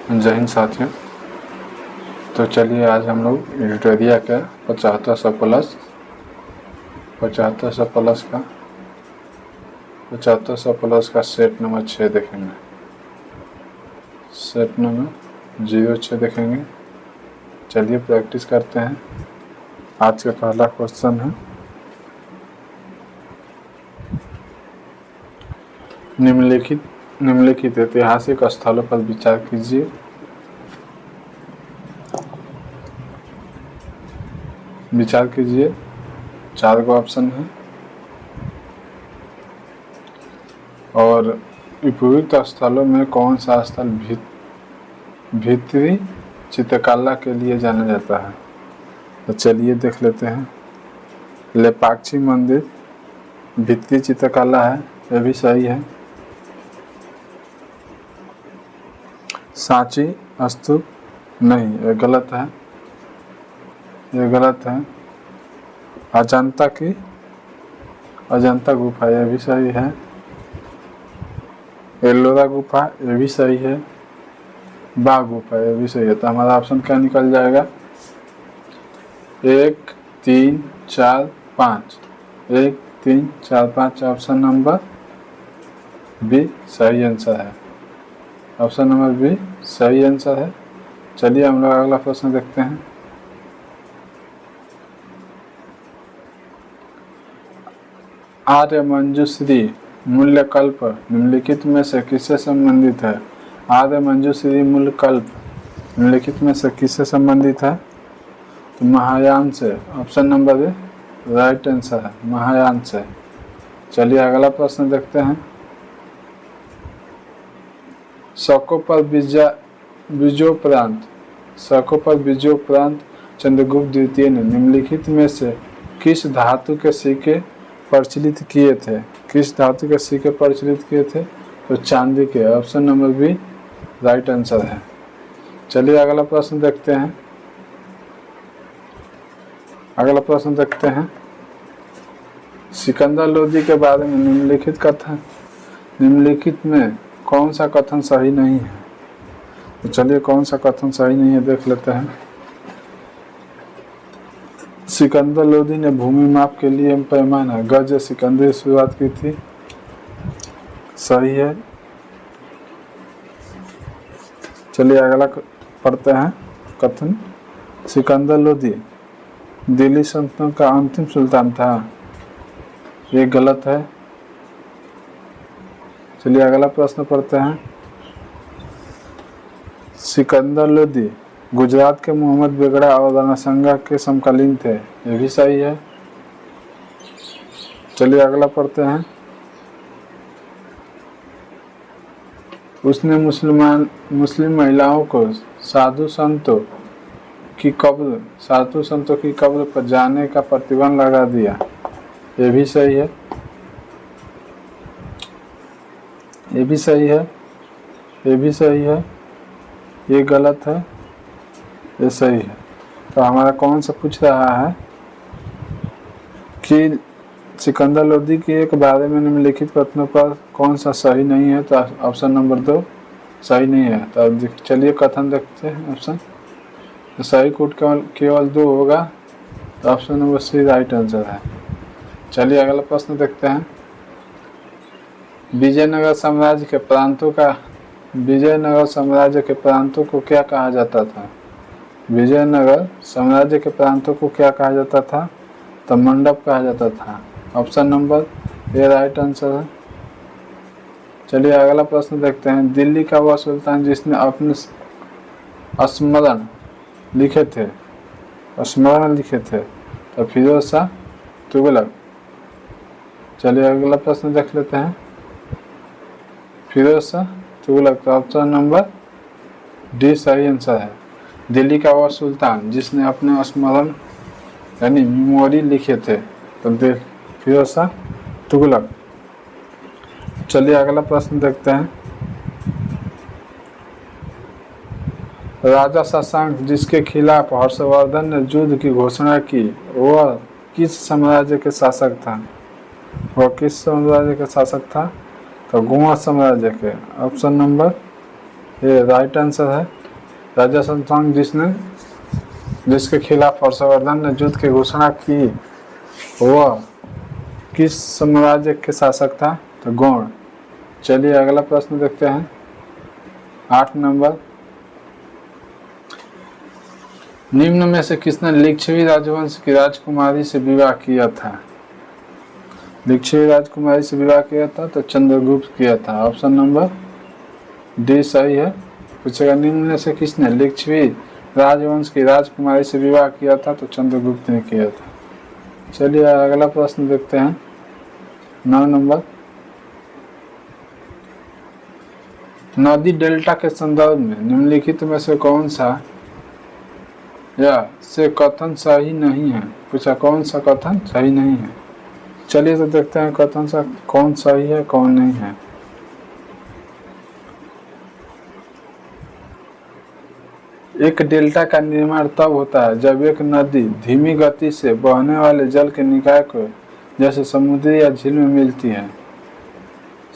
जय हिंद साथियों। तो चलिए आज हम लोग एडिटोरिया का 7500 प्लस का सेट नंबर 6 देखेंगे। सेट नंबर 06 देखेंगे। चलिए प्रैक्टिस करते हैं। आज का पहला क्वेश्चन है, निम्नलिखित ऐतिहासिक स्थलों पर विचार कीजिए। विचार कीजिए। 4 गो ऑप्शन है और उपयुक्त स्थलों में कौन सा स्थल भीतरी चित्रकला के लिए जाना जाता है। तो चलिए देख लेते हैं। लेपाक्षी मंदिर भीतरी चित्रकला है, यह भी सही है। सांची स्तूप नहीं, यह गलत है, यह गलत है। अजंता गुफा यह भी सही है। एलोरा गुफा यह भी सही है। बाघ गुफा यह भी सही है। तो हमारा ऑप्शन क्या निकल जाएगा? 1 3 4 5 1 3 4 5 ऑप्शन नंबर बी सही आंसर है। ऑप्शन नंबर बी सही आंसर है। चलिए हम लोग अगला प्रश्न देखते हैं। आर्य मंजूश्री मूल्यकल्प निम्नलिखित में से किससे संबंधित है? आर्य मंजूश्री मूल्यकल्प निम्नलिखित में से किससे संबंधित है? तो महायान से। Option number A right answer है, महायान से। चलिए अगला प्रश्न देखते हैं। शकों पर बीजोपरांत चंद्रगुप्त द्वितीय ने निम्नलिखित में से किस धातु के सिक्के प्रचलित किए थे? किस धातु के सिक्के प्रचलित किए थे? तो चांदी के। Option number B right answer है। चलिए अगला प्रश्न देखते हैं। अगला प्रश्न देखते हैं। सिकंदर लोदी के बारे में निम्नलिखित में कौन सा कथन सही नहीं है? तो चलिए कौन सा कथन सही नहीं है देख लेते हैं। सिकंदर लोदी ने भूमि माप के लिए पैमाना गज सिकंदरी शुरुआत की थी, सही है। चलिए अगला पढ़ते हैं कथन। सिकंदर लोदी दिल्ली सल्तनत का अंतिम सुल्तान था, ये गलत है। चलिए अगला प्रश्न पढ़ते हैं। सिकंदर लोदी गुजरात के मोहम्मद बेगड़ा और रणसंगा के समकालीन थे, ये भी सही है। चलिए अगला पढ़ते हैं। उसने मुस्लिम महिलाओं को साधु संतों की कब्र पर जाने का प्रतिबंध लगा दिया, ये भी सही है। ये भी सही है। ये भी सही है। ये गलत है, ये सही है। तो हमारा कौन सा पूछ रहा है कि सिकंदर लोदी के एक बारे में निम्नलिखित कथनों पर कौन सा सही नहीं है? तो ऑप्शन नंबर 2 सही नहीं है। तो अब चलिए कथन देखते हैं। ऑप्शन तो सही कोड केवल 2 होगा, तो option number C right answer है। चलिए अगला प्रश्न देखते हैं। विजयनगर साम्राज्य के प्रांतों को क्या कहा जाता था? विजयनगर साम्राज्य के प्रांतों को क्या कहा जाता था? तो मंडप कहा जाता था। Option number A right answer है। चलिए अगला प्रश्न देखते हैं। दिल्ली का वह सुल्तान जिसने अपने स्मरण लिखे थे, तो फिरोज शाह तुगलक। चलिए अगला प्रश्न देख लेते हैं। फिरोज शाह तुगलक, तो ऑप्शन नंबर डी सही आंसर है। दिल्ली का वह सुल्तान जिसने अपने स्मरण यानी मेमोरी लिखे थे, तो फिरोज शाह तुगलक। चलिए अगला प्रश्न देखते हैं। राजा शशांक जिसके खिलाफ हर्षवर्धन ने युद्ध की घोषणा की, वह किस साम्राज्य के शासक था? वह किस साम्राज्य के शासक था? तो गोवा साम्राज्य के। Option number A right answer है। राजा शशांक जिसके खिलाफ हर्षवर्धन ने युद्ध की घोषणा की, वह किस साम्राज्य के शासक था? तो गौड़। चलिए अगला प्रश्न देखते हैं, 8 नंबर। निम्न में से किसने लिच्छवी राजवंश की राजकुमारी से विवाह किया था? लिच्छवी राजकुमारी से विवाह किया था तो चंद्रगुप्त किया था। ऑप्शन नंबर डी सही है। पूछेगा निम्न में से किसने लिच्छवी राजवंश की राजकुमारी से विवाह किया था? तो चंद्रगुप्त ने किया था। चलिए अगला प्रश्न देखते हैं, 9 नंबर। नदी डेल्टा के संदर्भ में निम्नलिखित में से कौन सा या से कथन सही नहीं है? पूछा कौन सा कथन सही नहीं है। चलिए तो देखते हैं कथन सा कौन सही है कौन नहीं है। एक डेल्टा का निर्माण तब होता है जब एक नदी धीमी गति से बहने वाले जल के निकाय को जैसे समुद्र या झील में मिलती है।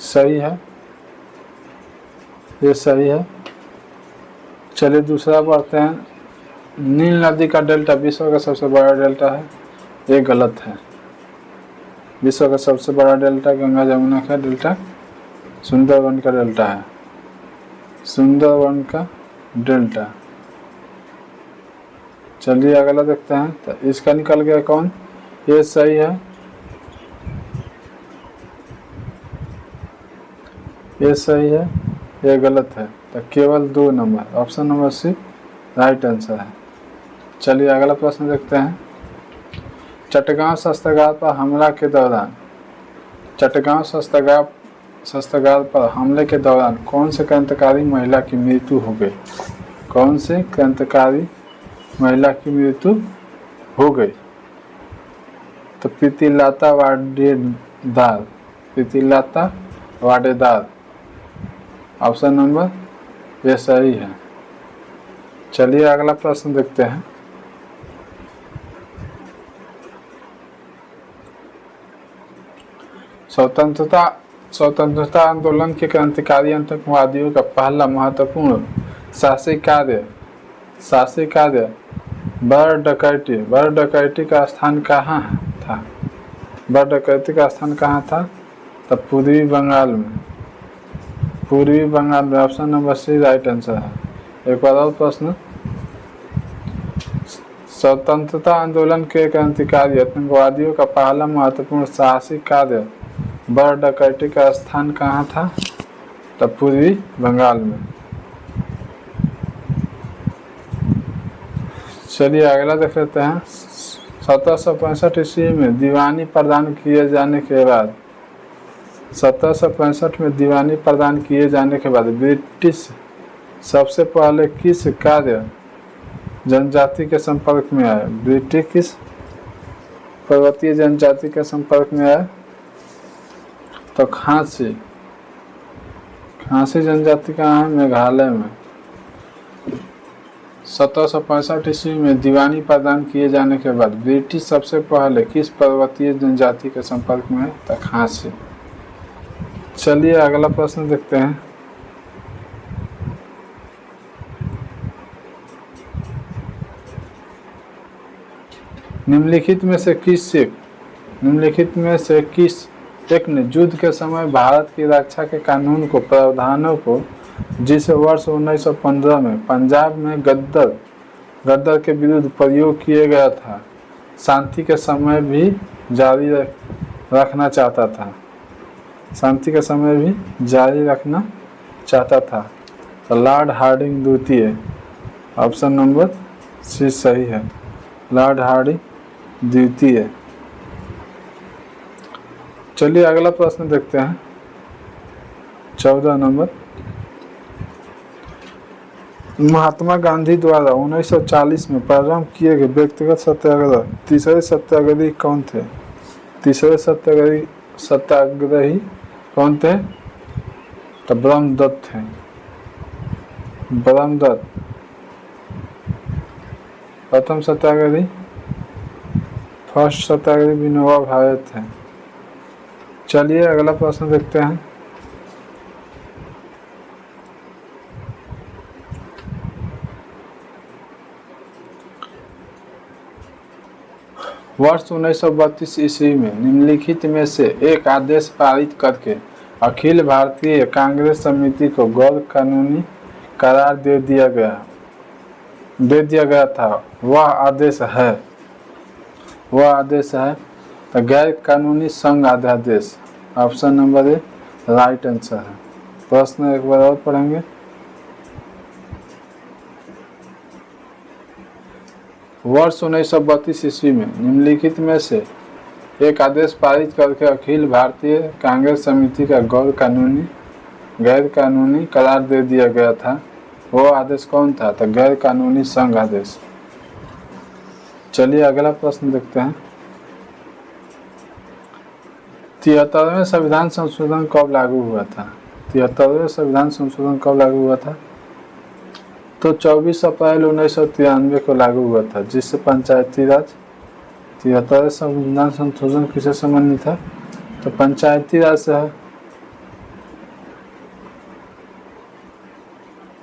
सही है, ये सही है। चलिए दूसरा पढ़ते हैं, नील नदी का डेल्टा विश्व का सबसे बड़ा डेल्टा है। ये गलत है। विश्व का सबसे बड़ा डेल्टा गंगा जमुना का डेल्टा सुंदरवन का डेल्टा है। सुंदरवन का डेल्टा। चलिए अगला देखते हैं, तो इसका निकल गया कौन? ये सही है, ये सही है, ये गलत है। तो केवल 2 नंबर, option number C right answer है। चलिए अगला प्रश्न देखते हैं, चटगांव शस्त्रागार पर हमला के दौरान चटगांव शस्त्रागार पर हमले के दौरान कौन से क्रांतिकारी महिला की मृत्यु हो गई? कौन से क्रांतिकारी महिला की मृत्यु हो गई? तो प्रीतिलता वाडेदार। प्रीतिलता वाडेदार, ऑप्शन नंबर ये सही है। चलिए अगला प्रश्न देखते हैं, स्वतंत्रता आंदोलन के क्रांतिकारी आतंकवादियों का पहला महत्वपूर्ण शासी कार्य बर डकैती का स्थान कहाँ था? बर डकैती का स्थान कहाँ था? तो पूर्वी बंगाल में। पूर्वी बंगाल में, option number C right answer है। एक बार और प्रश्न, स्वतंत्रता आंदोलन के क्रांतिकारी आतंकवादियों का पहला महत्वपूर्ण साहसिक कार्य बर डकैती का स्थान कहाँ था? तो पूर्वी बंगाल में। चलिए अगला देख लेते हैं, 1765 ईस्वी में दीवानी प्रदान किए जाने के बाद 1765 में दीवानी प्रदान किए जाने के बाद ब्रिटिश सबसे पहले किस कार्य जनजाति के संपर्क में आए? ब्रिटिश किस पर्वतीय जनजाति के संपर्क में आए? तो खासी जनजाति कहाँ है? मेघालय में। 1765 ईस्वी में दीवानी प्रदान किए जाने के बाद ब्रिटिश सबसे पहले किस पर्वतीय जनजाति के संपर्क में है? तो खासी। चलिए अगला प्रश्न देखते हैं, निम्नलिखित में से किस एक ने युद्ध के समय भारत की रक्षा के कानून को प्रावधानों को जिसे वर्ष 1915 में पंजाब में गद्दर के विरुद्ध प्रयोग किए गया था, शांति के समय भी जारी रखना चाहता था? शांति के समय भी जारी रखना चाहता था। तो लॉर्ड हार्डिंग द्वितीय, ऑप्शन नंबर सी सही है। लॉर्ड हार्डिंग द्वितीय। चलिए अगला प्रश्न देखते हैं, 14 नंबर। महात्मा गांधी द्वारा 1940 में प्रारंभ किए गए व्यक्तिगत सत्याग्रह तीसरे सत्याग्रही कौन थे? तीसरे सत्याग्रही कौन थे? तो ब्रह्मदत्त थे। ब्रह्मदत्त प्रथम सत्याग्रही। फर्स्ट सत्याग्रही विनोबा भावे थे। चलिए अगला प्रश्न देखते हैं, वर्ष 1932 ईस्वी में निम्नलिखित में से एक आदेश पारित करके अखिल भारतीय कांग्रेस समिति को गैर कानूनी करार दे दिया गया था। वह आदेश है तो गैर कानूनी संघ अध्यादेश। Option number A right answer है। प्रश्न एक बार और पढ़ेंगे। वर्ष 1932 ईस्वी में निम्नलिखित में से एक आदेश पारित करके अखिल भारतीय कांग्रेस समिति का गैर कानूनी करार दे दिया गया था। वो आदेश कौन था? तो गैर कानूनी संघ आदेश। चलिए अगला प्रश्न देखते हैं। 73वें संविधान संशोधन कब लागू हुआ था? 73वें संविधान संशोधन कब लागू हुआ था? तो 24 अप्रैल 1993 को लागू हुआ था, जिससे पंचायती राज। 73वें संविधान संशोधन किससे संबंधित है? तो पंचायती राज से है।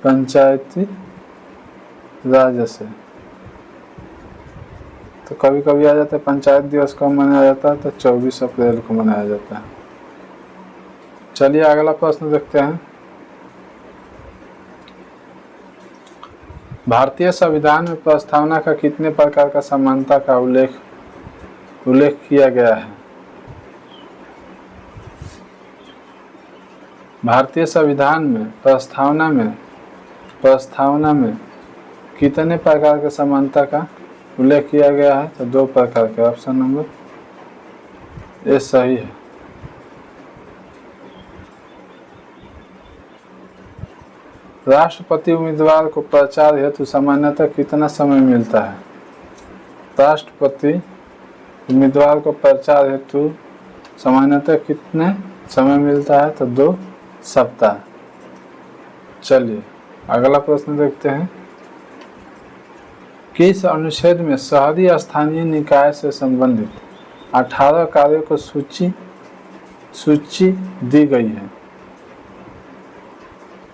पंचायती राज से। तो कभी कभी आ जाता है पंचायत दिवस कब मनाया जाता है? तो 24 अप्रैल को मनाया जाता है। चलिए अगला प्रश्न देखते हैं। भारतीय संविधान में प्रस्तावना का कितने प्रकार का समानता का उल्लेख किया गया है? भारतीय संविधान में प्रस्तावना में कितने प्रकार के समानता का उल्लेख किया गया है? तो 2 प्रकार के। ऑप्शन नंबर ए सही है। राष्ट्रपति उम्मीदवार को प्रचार हेतु सामान्यतः कितना समय मिलता है? राष्ट्रपति उम्मीदवार को प्रचार हेतु सामान्यतः कितने समय मिलता है? तो 2 सप्ताह। चलिए अगला प्रश्न देखते हैं। किस अनुच्छेद में शहरी स्थानीय निकाय से संबंधित 18 कार्यों को सूची दी गई है?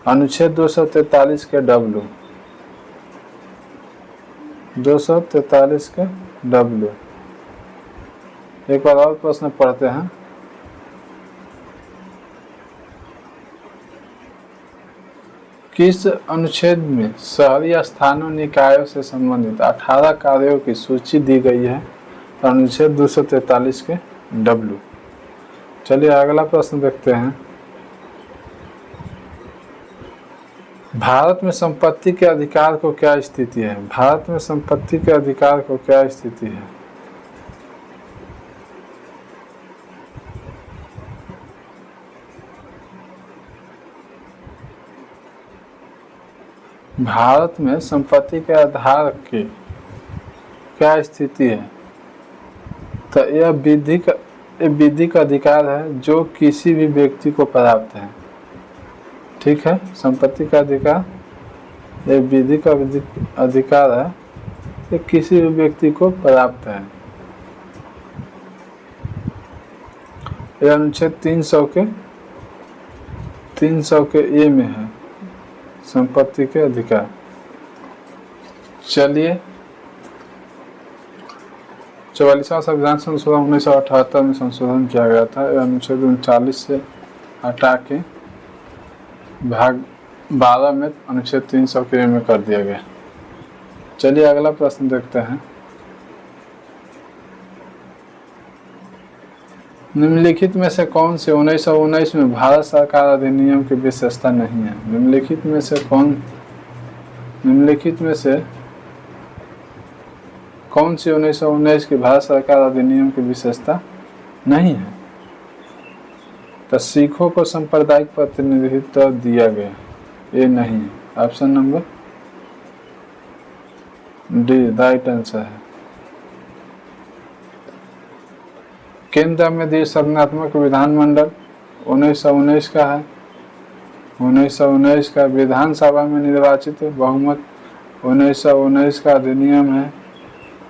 अनुच्छेद 243 के W। 243 के W। एक बार और प्रश्न पढ़ते हैं। किस अनुच्छेद में शहरी स्थानीय निकायों से संबंधित 18 कार्यों की सूची दी गई है? तो अनुच्छेद 243 के W। चलिए अगला प्रश्न देखते हैं। भारत में संपत्ति के अधिकार को क्या स्थिति है? भारत में संपत्ति के अधिकार को क्या स्थिति है? भारत में संपत्ति के आधार की क्या स्थिति है? तो यह विधिक अधिकार है जो किसी भी व्यक्ति को प्राप्त है। ठीक है, संपत्ति का अधिकार ये विधिक अधिकार है, ये किसी भी व्यक्ति को प्राप्त है। यह अनुच्छेद 300 के ए में है, संपत्ति के अधिकार। चलिए 44वां संविधान संशोधन 1978 में संशोधन किया गया था। यह अनुच्छेद 39 से हटा के भाग 12 में अनुच्छेद 300 के में कर दिया गया। चलिए अगला प्रश्न देखते हैं। निम्नलिखित में से कौन से 1919 में भारत सरकार अधिनियम की विशेषता नहीं है? निम्नलिखित में से कौन सी 1919 की भारत सरकार अधिनियम की विशेषता नहीं है? तो सिखों को सांप्रदायिक प्रतिनिधित्व दिया गया, ये नहीं है। Option number D right answer है। केंद्र में द्विसदनात्मक विधानमंडल 1919 का है। 1919 का विधानसभा में निर्वाचित बहुमत 1919 का अधिनियम है।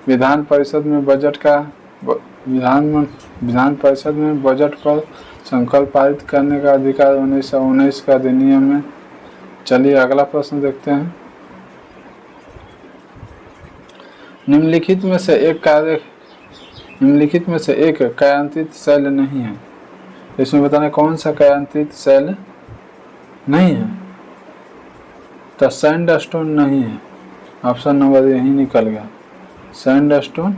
विधान परिषद में बजट पर संकल्प पारित करने का अधिकार 1919 का अधिनियम है। चलिए अगला प्रश्न देखते हैं। निम्नलिखित में से एक कार्य निम्नलिखित में से एक कायांतरित सेल नहीं है। इसमें बताना कौन सा कायांतरित सेल नहीं है। तो सैंडस्टोन नहीं है, ऑप्शन नंबर यही निकल गया, सैंडस्टोन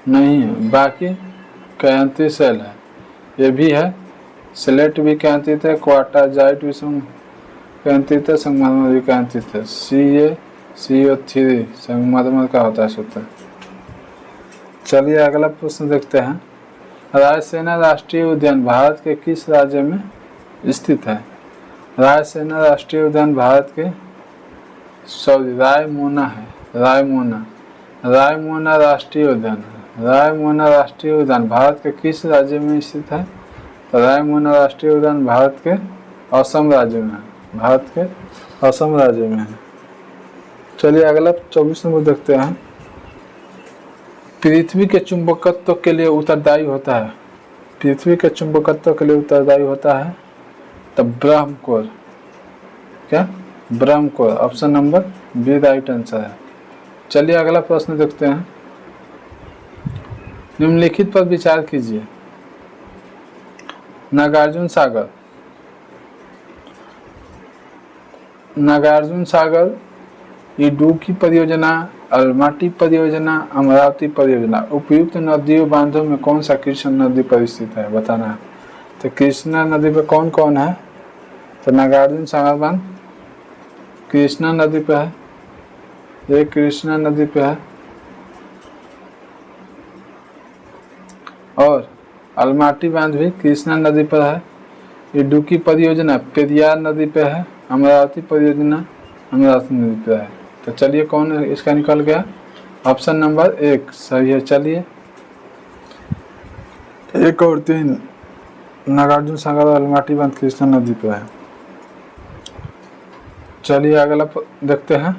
नहीं है। बाकी कायांतरित सेल है, ये भी है, स्लेट भी कायांतरित है, क्वार्टाजाइट भी कायांतरित है, संगमरमर भी कायांतरित है। CaCO3 संगमरमर का होता है सूत्र। चलिए अगला प्रश्न देखते हैं। रायसेना राष्ट्रीय उद्यान भारत के किस राज्य में स्थित है? रायसेना राष्ट्रीय उद्यान भारत के रायमोना है, रायमोना राष्ट्रीय उद्यान है। रायमोना राष्ट्रीय उद्यान भारत के किस राज्य में स्थित है? तो रायमोना राष्ट्रीय उद्यान भारत के असम राज्य में है, भारत के असम राज्य में है। चलिए अगला 24 नंबर देखते हैं। पृथ्वी के चुंबकत्व के लिए उत्तरदायी होता है, पृथ्वी के चुंबकत्व के लिए उत्तरदायी होता है तो ब्रह्मकोर, क्या ब्रह्मकोर, option number B right answer है। चलिए अगला प्रश्न देखते हैं। निम्नलिखित पर विचार कीजिए। नागार्जुन सागर, इडुक्की परियोजना, अलमाटी परियोजना, अमरावती परियोजना, उपयुक्त नदियों बांधों में कौन सा कृष्णा नदी पर स्थित है बताना है। तो कृष्णा नदी पे कौन कौन है? तो नागार्जुन सागर बांध कृष्णा नदी पे है, ये कृष्णा नदी पे है, और अलमाटी बांध भी कृष्णा नदी पर है, इडुक्की परियोजना पेरियार नदी पे है, अमरावती परियोजना अमरावती नदी पे है। तो चलिए कौन इसका निकल गया, ऑप्शन नंबर 1 सही है। चलिए 1 और 3 नागार्जुन सागर और अलमाटी बांध कृष्णा नदी पे है। चलिए अगला देखते हैं।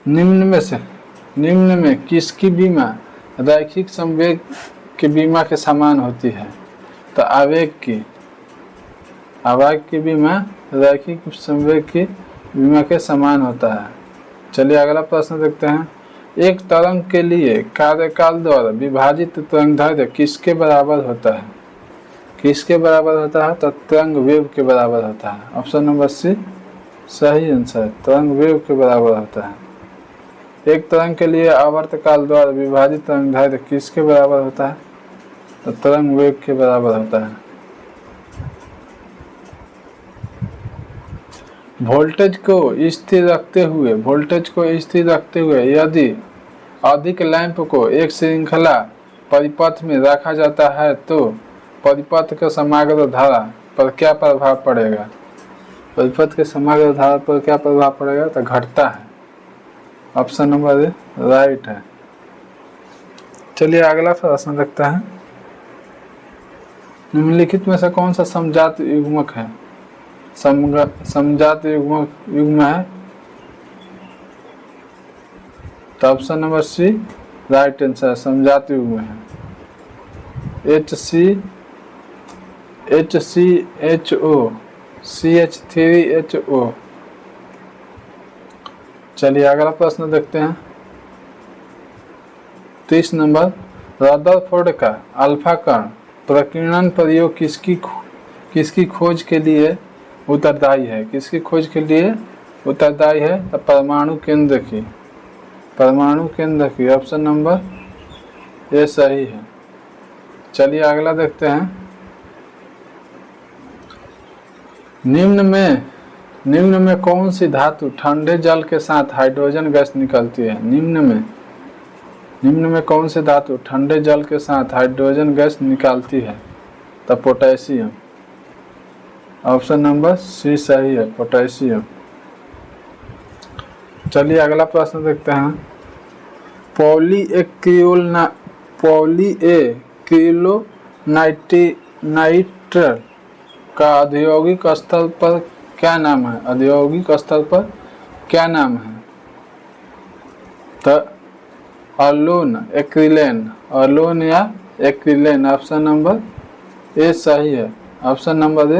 निम्न में किसकी बीमा रैखिक संवेग की बीमा के समान होती है? तो आवेग की बीमा रैखिक संवेग की बीमा के समान होता है। चलिए अगला प्रश्न देखते हैं। एक तरंग के लिए कार्यकाल द्वारा विभाजित तरंगदैर्घ्य किसके बराबर होता है? किसके बराबर होता है? तो तरंग वेव के बराबर होता है, ऑप्शन नंबर सी सही आंसर, तरंग वेव के बराबर होता है। एक तरंग के लिए आवर्तकाल द्वारा विभाजित तरंगदैर्घ्य किसके बराबर होता है? तो तरंग वेग के बराबर होता है। वोल्टेज को स्थिर रखते हुए यदि अधिक लैंप को एक श्रृंखला परिपथ में रखा जाता है तो परिपथ के समग्र धारा पर क्या प्रभाव पड़ेगा? परिपथ के समग्र धारा पर क्या प्रभाव पड़ेगा? तो घटता है, ऑप्शन नंबर ए राइट है। चलिए अगला प्रश्न देखते हैं। निम्नलिखित में से कौन सा समजात युग्मक है? समजात युग्म है तो option number C right answer, समजात युग्म है। HCHO CH3HO। चलिए अगला प्रश्न देखते हैं। 30 नंबर। रदरफोर्ड का अल्फा कण प्रकीर्णन प्रयोग किसकी खोज के लिए उत्तरदायी है? किसकी खोज के लिए उत्तरदायी है? तो परमाणु केंद्र की, ऑप्शन नंबर ए सही है। चलिए अगला देखते हैं। निम्न में कौन सी धातु ठंडे जल के साथ हाइड्रोजन गैस निकलती है? निम्न में कौन सी धातु ठंडे जल के साथ हाइड्रोजन गैस निकालती है? तो पोटेशियम, ऑप्शन नंबर सी सही है, पोटेशियम। चलिए अगला प्रश्न देखते हैं। पॉलीएक्रिलोनाइट्रेट का औद्योगिक स्तर पर क्या नाम है? तो अलोन या एक्रिलेन, ऑप्शन नंबर ए सही है, ऑप्शन नंबर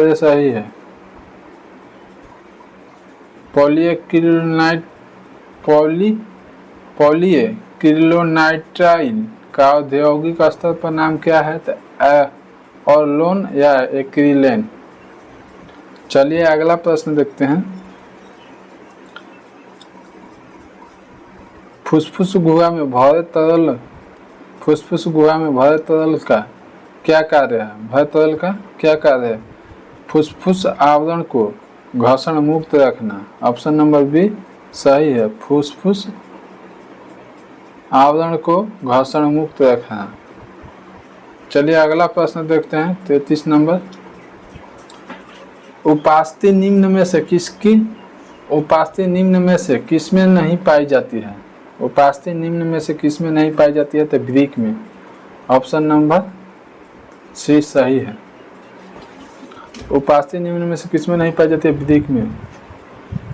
ए सही है। पॉलीक्रिलोनाइट्राइल का औद्योगिक स्तर पर नाम क्या है? तो ऑरलोन या एक्रिलेन। चलिए अगला प्रश्न देखते हैं। फुसफुस गुहा में भरे तरल का क्या कार्य है? भरे तरल का क्या कार्य है? फुसफुस आवरण को घर्षण मुक्त रखना। ऑप्शन नंबर बी सही है, फुसफुस आवरण को घर्षण मुक्त रखना। चलिए अगला प्रश्न देखते हैं 33 नंबर। उपास्थि निम्न में से किसमें नहीं पाई जाती है? उपास्थि निम्न में से किसमें नहीं पाई जाती है? तो ग्रीक में। ऑप्शन नंबर सी सही है, उपास्थि निम्न में से किसमें नहीं पाई जाती है? ग्रीक में।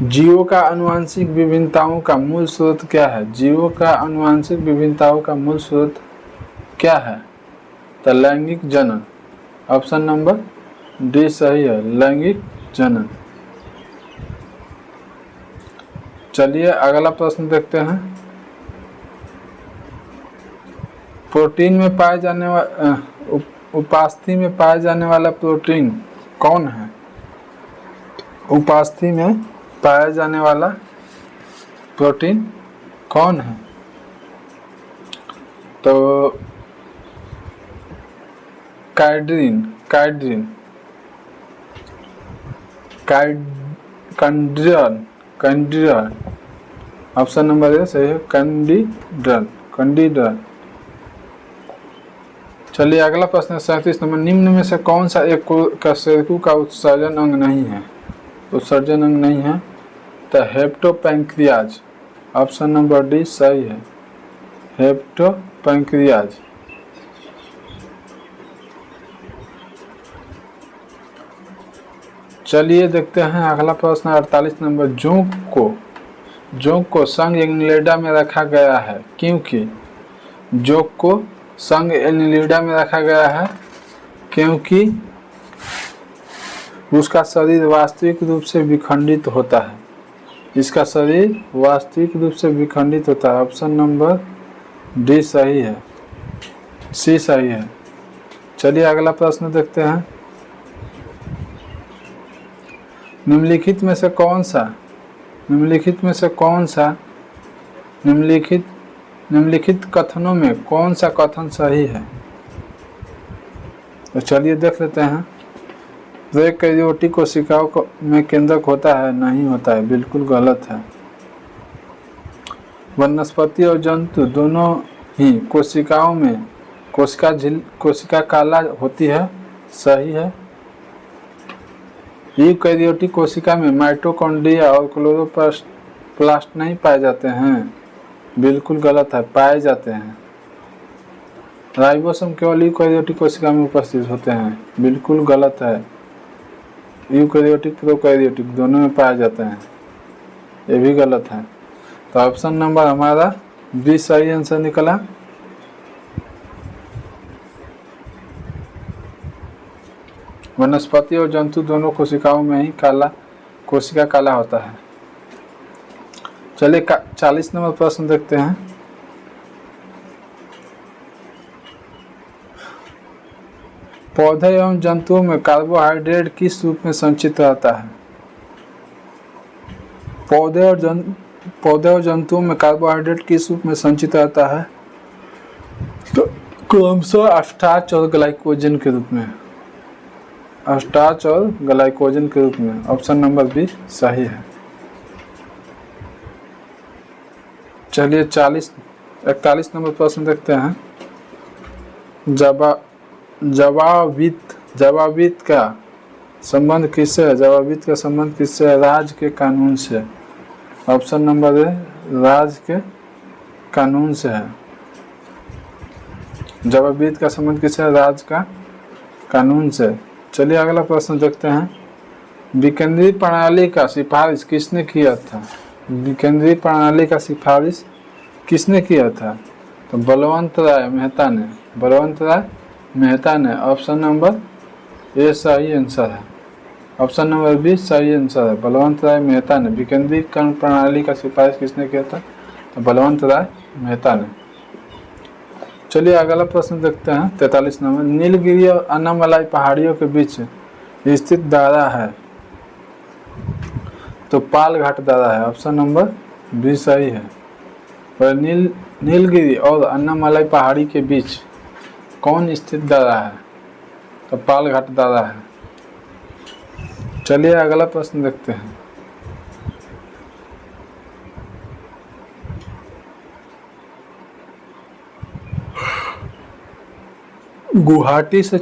जीवों का आनुवंशिक विभिन्नताओं का मूल स्रोत क्या है? जीवों का आनुवंशिक विभिन्नताओं का मूल स्रोत क्या है? तो लैंगिक जनन। ऑप्शन नंबर डी सही है, लैंगिक जनन। चलिए अगला प्रश्न देखते हैं। प्रोटीन में पाए जाने वाला उपास्थि में पाए जाने वाला प्रोटीन कौन है? उपास्थि में पाया जाने वाला प्रोटीन कौन है? तो कैंडिड्रन। ऑप्शन नंबर ए सही है, कैंडिड्रन। चलिए अगला प्रश्न है 37 नंबर। निम्न में से कौन सा एक कशेरुकी का उत्सर्जन अंग नहीं है? तो हेप्टोपैंक्रियाज। ऑप्शन नंबर डी सही है, हेप्टोपैंक्रियाज। चलिए देखते हैं अगला प्रश्न 48 नंबर। जोंक को संघ एनिलिडा में रखा गया है क्योंकि जोंक को संघ एनिलिडा में रखा गया है क्योंकि उसका शरीर वास्तविक रूप से विखंडित होता है। इसका शरीर वास्तविक रूप से विखंडित होता है। ऑप्शन नंबर डी सही है, सी सही है। चलिए अगला प्रश्न देखते हैं। निम्नलिखित में से निम्नलिखित कथनों में कौन सा कथन सही है? तो चलिए देख लेते हैं। प्रोकैरियोटिक कोशिकाओं में केंद्रक होता है? नहीं होता है, बिल्कुल गलत है। वनस्पति और जंतु दोनों ही कोशिकाओं में कोशिका काला होती है? सही है। यूकैरियोटिक कोशिका में माइटोकॉन्ड्रिया और क्लोरोप्लास्ट नहीं पाए जाते हैं? बिल्कुल गलत है, पाए जाते हैं। राइबोसोम केवल यूकैरियोटिक कोशिका में उपस्थित होते हैं? बिल्कुल गलत है, यूकैरियोटिक प्रोकैरियोटिक दोनों में पाए जाते हैं, ये भी गलत है। तो ऑप्शन नंबर हमारा बी सही आंसर निकला। वनस्पति और जंतु दोनों कोशिकाओं में ही कोशिका काला होता है। चलिए 40 नंबर प्रश्न देखते हैं। पौधे एवं जंतुओं में कार्बोहाइड्रेट किस रूप में संचित रहता है? पौधे और जंतुओं में कार्बोहाइड्रेट किस रूप में संचित रहता है? तो क्रमशः स्टार्च और ग्लाइकोजन के रूप में। स्टार्च और ग्लाइकोजन के रूप में। ऑप्शन नंबर बी सही है। चलिए 41 नंबर प्रश्न देखते हैं। जवाबित का संबंध किससे है? जवाबित का संबंध किससे है? राज के कानून से। ऑप्शन नंबर ए राज के कानून से है। जवाबित का संबंध किससे है? राज का कानून से। चलिए अगला प्रश्न देखते हैं। विकेंद्रीय प्रणाली का सिफारिश किसने किया था? विकेंद्रीय प्रणाली का सिफारिश किसने किया था? तो बलवंत राय मेहता ने। ऑप्शन नंबर ए सही आंसर है। ऑप्शन नंबर बी सही आंसर है। बलवंत राय मेहता ने विकेंद्रीकरण प्रणाली का सिफारिश किसने किया था? तो बलवंत राय मेहता ने। चलिए अगला प्रश्न देखते हैं 43 नंबर। नीलगिरी और अन्नामलाई पहाड़ियों के बीच स्थित दायरा है तो पालघाट दायरा है। ऑप्शन नंबर बी सही है। और नीलगिरी और अन्नामलाई पहाड़ी के बीच कौन स्थित दायरा है? तो पालघाट दायरा है। चलिए अगला प्रश्न देखते हैं। गुवाहाटी से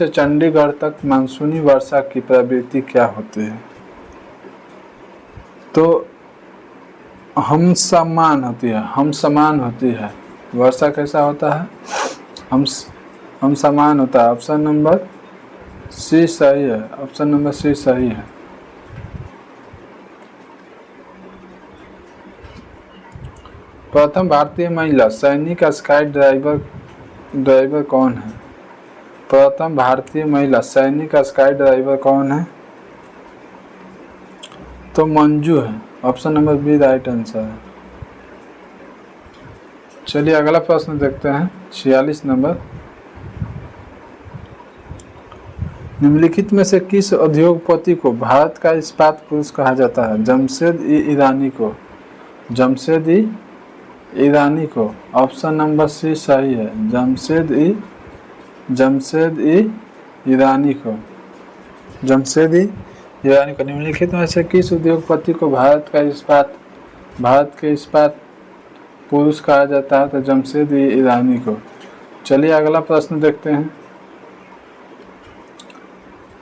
चंडीगढ़ तक मानसूनी वर्षा की प्रवृत्ति क्या होती है? तो हम समान होती है। वर्षा कैसा होता है? हम समान होता है। ऑप्शन नंबर सी सही है। ऑप्शन नंबर सी सही है। प्रथम भारतीय महिला सैनिक स्काई ड्राइवर कौन है? प्रथम भारतीय महिला सैनिक स्काई ड्राइवर कौन है? तो मंजू है। Option number B right answer है। चलिए अगला प्रश्न देखते हैं 46 नंबर। निम्नलिखित में से किस उद्योगपति को भारत का इस्पात पुरुष कहा जाता है? जमशेद ईरानी को। ऑप्शन नंबर सी सही है। जमशेद ईरानी को। निम्नलिखित में से किस उद्योगपति को भारत के इस्पात पुरुष कहा जाता है? तो जमशेद ईरानी को। चलिए अगला प्रश्न देखते हैं।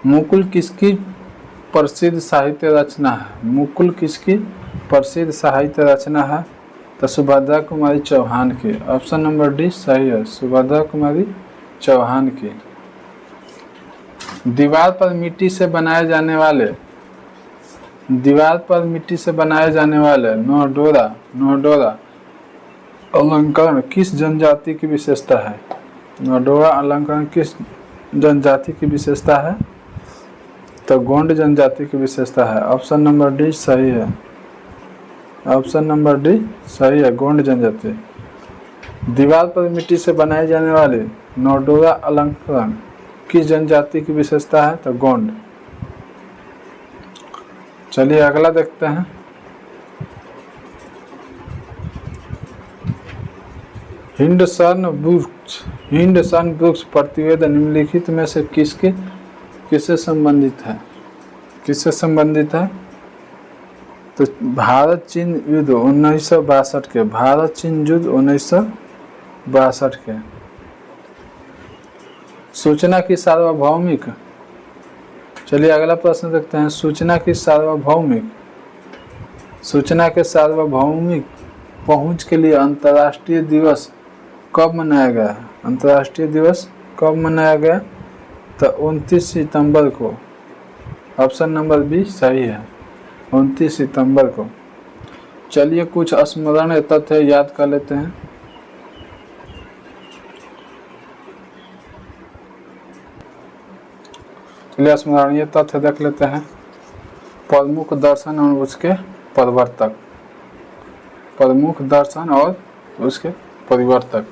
मुकुल किसकी प्रसिद्ध साहित्य रचना है? तो सुभद्रा कुमारी चौहान की। ऑप्शन नंबर डी सही है। सुभद्रा कुमारी चौहान की। दीवार पर मिट्टी से बनाए जाने वाले नोडोरा अलंकरण किस जनजाति की विशेषता है? नोडोरा अलंकरण किस जनजाति की विशेषता है? तो गोंड जनजाति की विशेषता है। ऑप्शन नंबर डी सही है। गोंड जनजाति। दीवार पर मिट्टी से बनाए जाने वाले नोडोरा अलंकरण किस जनजाति की विशेषता है? तो गोंड। चलिए अगला देखते हैं। हिंडसन ब्रुक्स प्रतिवेदन निम्नलिखिट में से किससे संबंधित है? तो भारत चीन युद्ध 1962 के। सूचना की सार्वभौमिक। चलिए अगला प्रश्न देखते हैं। सूचना के सार्वभौमिक पहुंच के लिए अंतर्राष्ट्रीय दिवस कब मनाया गया? तो 29 सितंबर को। ऑप्शन नंबर बी सही है। 29 सितंबर को। चलिए कुछ स्मरणीय तथ्य याद कर लेते हैं। चलिए स्मरणीय तथ्य देख लेते हैं। प्रमुख दर्शन और उसके परिवर्तक।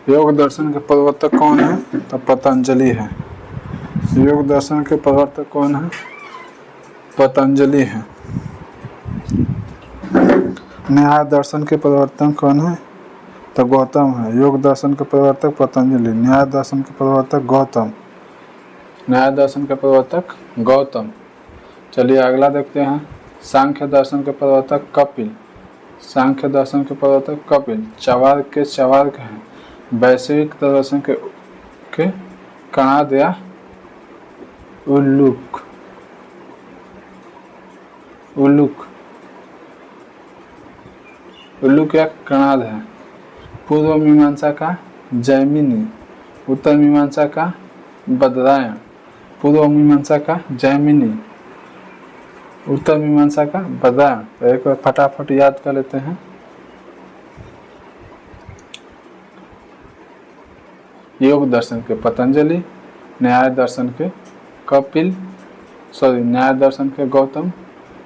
योग दर्शन के प्रवर्तक कौन है? तो पतंजलि है। योग दर्शन के प्रवर्तक कौन है? पतंजलि है। न्याय दर्शन के प्रवर्तक कौन है? तो गौतम है। योग दर्शन के प्रवर्तक पतंजलि। न्याय दर्शन के प्रवर्तक गौतम। चलिए अगला देखते हैं। सांख्य दर्शन के प्रवर्तक कपिल। चवार्क हैं। वैश्विक दर्शन के कणाद या उल्लूक या कणाद है। पूर्व मीमांसा का जैमिनी। उत्तर मीमांसा का बदरायण। पूर्व मीमांसा का जैमिनी। उत्तर मीमांसा का बदरायण। तो एक बार फटाफट याद कर लेते हैं। योग दर्शन के पतंजलि। न्याय दर्शन के न्याय दर्शन के गौतम,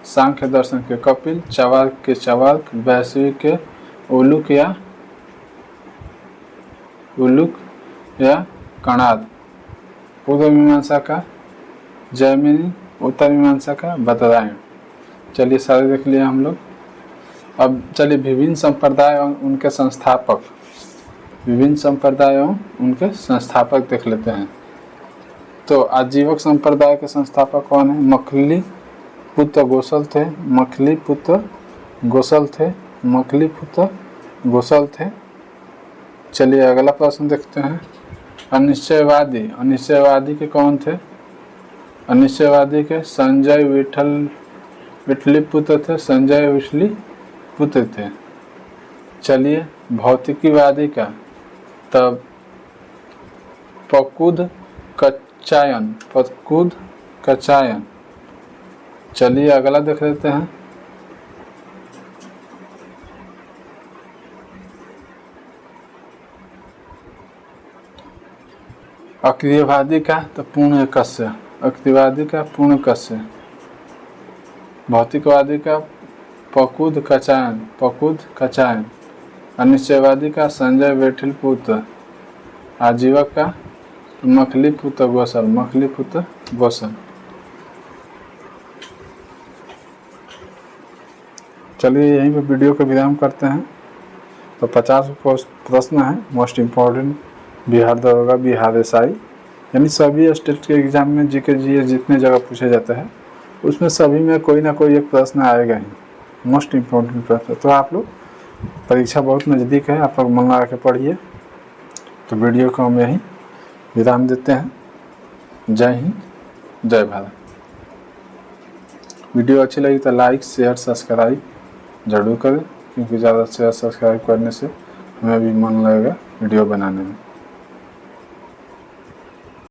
सांख्य दर्शन के कपिल, चवार्क के चवार्क, वैश्विक के उलूक या कणाद, पूर्व मीमांसा का जैमिनी, उत्तर मीमांसा का बदरायण। चलिए सारे देख लिए हम लोग। अब चलिए विभिन्न संप्रदाय और उनके संस्थापक, विभिन्न संप्रदाय एवं उनके संस्थापक देख लेते हैं। तो आजीवक संप्रदाय के संस्थापक कौन है? मखली पुत्र गोसल थे, मखली पुत्र गोसल थे। चलिए अगला प्रश्न देखते हैं। अनिश्चयवादी के कौन थे? अनिश्चयवादी के संजय विठली पुत्र थे, संजय विठली पुत्र थे। चलिए भौतिकीवादी का तब पकुद कचायन। चलिए अगला देख लेते हैं। अक्रियवादी का तो पूर्णकस्य, अक्रियवादी का पूर्णकस्य, भौतिकवादी का पकुद कचायन, अनिश्चयवादी का संजय विठल पुत्र, आजीवक का मखली पुत्र गोसल। चलिए यहीं पे वीडियो का विराम करते हैं। तो 50 प्रश्न है मोस्ट इम्पोर्टेंट, बिहार दरोगा, बिहार एसआई, यानी सभी स्टेट के एग्जाम में जीके जीएस जितने जगह पूछे जाते हैं उसमें सभी में कोई ना कोई एक प्रश्न आएगा ही, मोस्ट इम्पोर्टेंट प्रश्न। तो आप लोग परीक्षा बहुत नज़दीक है, आप लोग मंगा के पढ़िए। तो वीडियो को हम यहीं विराम देते हैं। जय हिंद, जय भारत। वीडियो अच्छी लगी तो लाइक शेयर सब्सक्राइब ज़रूर करें, क्योंकि ज़्यादा शेयर सब्सक्राइब करने से हमें भी मन लगेगा वीडियो बनाने में।